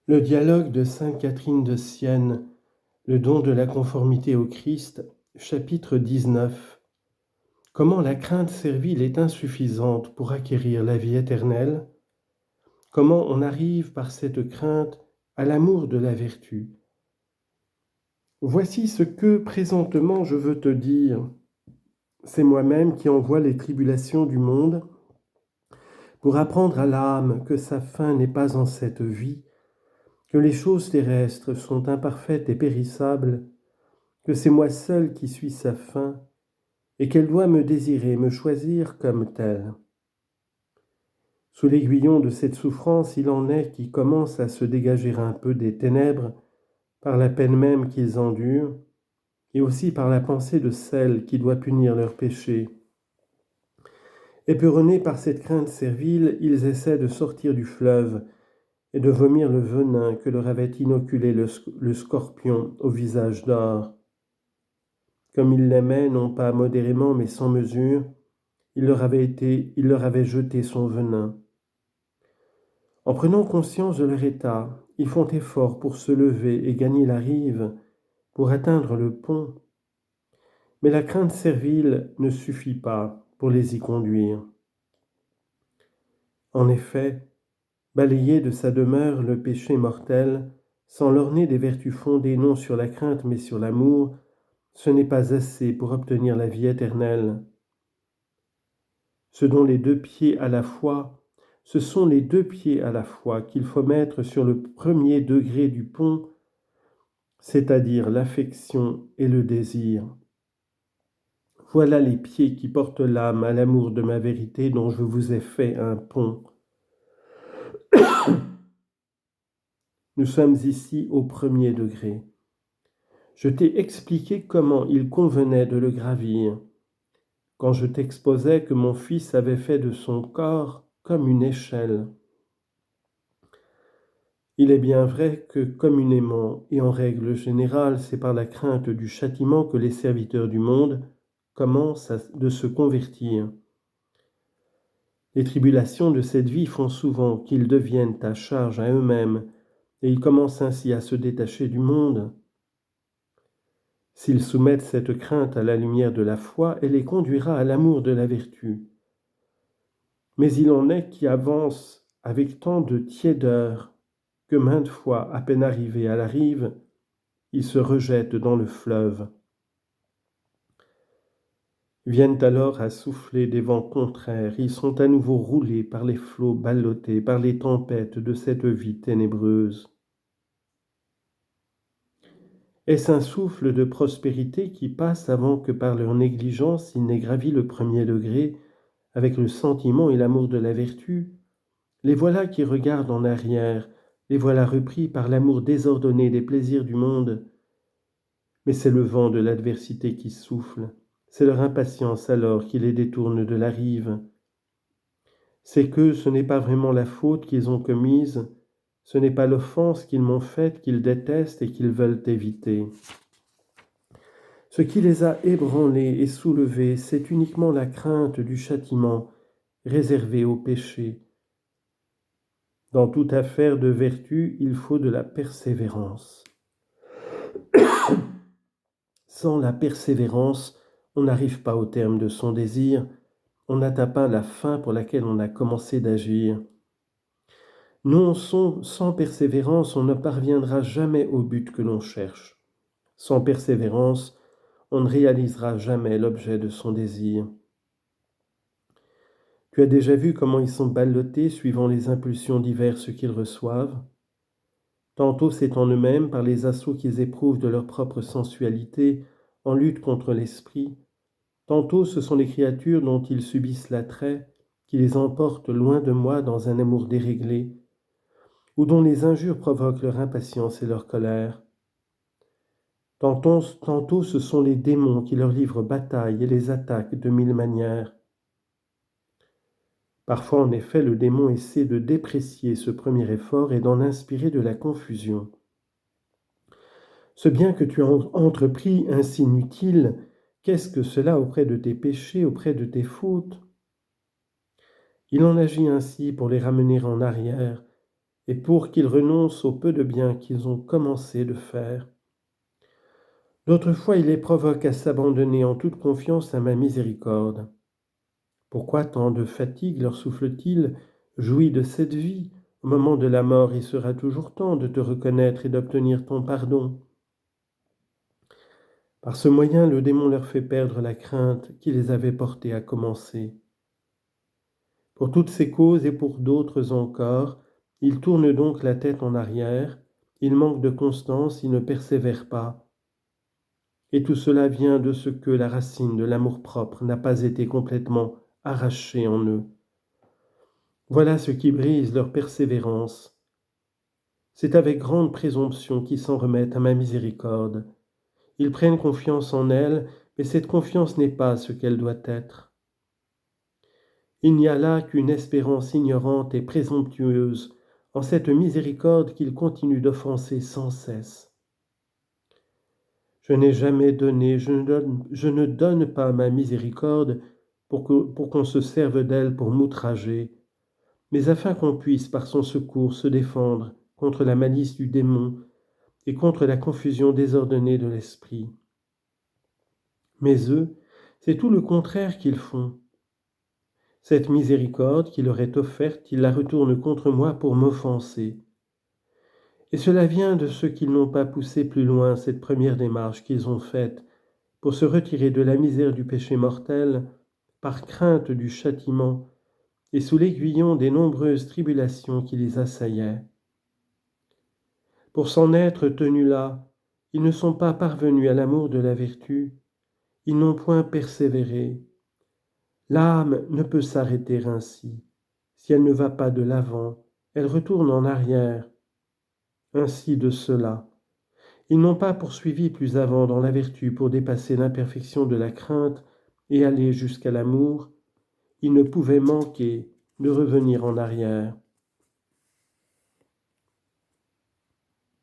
Le dialogue de sainte Catherine de Sienne, le don de la conformité au Christ, chapitre 19. Comment la crainte servile est insuffisante pour acquérir la vie éternelle? Comment on arrive par cette crainte à l'amour de la vertu? Voici ce que présentement je veux te dire. C'est moi-même qui envoie les tribulations du monde pour apprendre à l'âme que sa fin n'est pas en cette vie, que les choses terrestres sont imparfaites et périssables, que c'est moi seul qui suis sa fin, et qu'elle doit me désirer, me choisir comme telle. Sous l'aiguillon de cette souffrance, il en est qui commencent à se dégager un peu des ténèbres par la peine même qu'ils endurent, et aussi par la pensée de celle qui doit punir leurs péchés. Éperonés par cette crainte servile, ils essaient de sortir du fleuve et de vomir le venin que leur avait inoculé le scorpion au visage d'or. Comme ils l'aimaient, non pas modérément mais sans mesure, il leur avait jeté son venin. En prenant conscience de leur état, ils font effort pour se lever et gagner la rive, pour atteindre le pont. Mais la crainte servile ne suffit pas pour les y conduire. En effet, balayer de sa demeure le péché mortel, sans l'orner des vertus fondées non sur la crainte mais sur l'amour, ce n'est pas assez pour obtenir la vie éternelle. Ce sont les deux pieds à la fois qu'il faut mettre sur le premier degré du pont, c'est-à-dire l'affection et le désir. Voilà les pieds qui portent l'âme à l'amour de ma vérité dont je vous ai fait un pont. Nous sommes ici au premier degré. Je t'ai expliqué comment il convenait de le gravir, quand je t'exposais que mon fils avait fait de son corps comme une échelle. Il est bien vrai que communément et en règle générale, c'est par la crainte du châtiment que les serviteurs du monde commencent de se convertir. Les tribulations de cette vie font souvent qu'ils deviennent à charge à eux-mêmes, et ils commencent ainsi à se détacher du monde. S'ils soumettent cette crainte à la lumière de la foi, elle les conduira à l'amour de la vertu. Mais il en est qui avancent avec tant de tiédeur que maintes fois, à peine arrivés à la rive, ils se rejettent dans le fleuve. Viennent alors à souffler des vents contraires, ils sont à nouveau roulés par les flots ballottés, par les tempêtes de cette vie ténébreuse. Est-ce un souffle de prospérité qui passe avant que par leur négligence ils n'aient gravi le premier degré, avec le sentiment et l'amour de la vertu? Les voilà qui regardent en arrière, les voilà repris par l'amour désordonné des plaisirs du monde. Mais c'est le vent de l'adversité qui souffle, c'est leur impatience alors qui les détourne de la rive. C'est que ce n'est pas vraiment la faute qu'ils ont commise, ce n'est pas l'offense qu'ils m'ont faite qu'ils détestent et qu'ils veulent éviter. Ce qui les a ébranlés et soulevés, c'est uniquement la crainte du châtiment réservé au péché. Dans toute affaire de vertu, il faut de la persévérance. Sans la persévérance, on n'arrive pas au terme de son désir, on n'atteint pas la fin pour laquelle on a commencé d'agir. Non, sans persévérance, on ne parviendra jamais au but que l'on cherche. Sans persévérance, on ne réalisera jamais l'objet de son désir. Tu as déjà vu comment ils sont ballottés suivant les impulsions diverses qu'ils reçoivent? Tantôt c'est en eux-mêmes par les assauts qu'ils éprouvent de leur propre sensualité en lutte contre l'esprit, tantôt ce sont les créatures dont ils subissent l'attrait qui les emportent loin de moi dans un amour déréglé, ou dont les injures provoquent leur impatience et leur colère. Tantôt ce sont les démons qui leur livrent bataille et les attaquent de mille manières. Parfois, en effet, le démon essaie de déprécier ce premier effort et d'en inspirer de la confusion. Ce bien que tu as entrepris ainsi inutile, qu'est-ce que cela auprès de tes péchés, auprès de tes fautes? Il en agit ainsi pour les ramener en arrière et pour qu'ils renoncent au peu de bien qu'ils ont commencé de faire. D'autres fois, il les provoque à s'abandonner en toute confiance à ma miséricorde. Pourquoi tant de fatigue leur souffle-t-il? Jouis de cette vie. Au moment de la mort, il sera toujours temps de te reconnaître et d'obtenir ton pardon. Par ce moyen, le démon leur fait perdre la crainte qui les avait portés à commencer. Pour toutes ces causes et pour d'autres encore, ils tournent donc la tête en arrière, ils manquent de constance, ils ne persévèrent pas. Et tout cela vient de ce que la racine de l'amour-propre n'a pas été complètement arrachée en eux. Voilà ce qui brise leur persévérance. C'est avec grande présomption qu'ils s'en remettent à ma miséricorde. Ils prennent confiance en elle, mais cette confiance n'est pas ce qu'elle doit être. Il n'y a là qu'une espérance ignorante et présomptueuse en cette miséricorde qu'ils continuent d'offenser sans cesse. Je n'ai jamais donné, je ne donne pas ma miséricorde pour qu'on se serve d'elle pour m'outrager, mais afin qu'on puisse par son secours se défendre contre la malice du démon et contre la confusion désordonnée de l'esprit. Mais eux, c'est tout le contraire qu'ils font. Cette miséricorde qui leur est offerte, ils la retournent contre moi pour m'offenser. Et cela vient de ceux qui n'ont pas poussé plus loin cette première démarche qu'ils ont faite pour se retirer de la misère du péché mortel par crainte du châtiment et sous l'aiguillon des nombreuses tribulations qui les assaillaient. Pour s'en être tenus là, ils ne sont pas parvenus à l'amour de la vertu, ils n'ont point persévéré. L'âme ne peut s'arrêter ainsi. Si elle ne va pas de l'avant, elle retourne en arrière. Ainsi de cela. Ils n'ont pas poursuivi plus avant dans la vertu pour dépasser l'imperfection de la crainte et aller jusqu'à l'amour. Ils ne pouvaient manquer de revenir en arrière.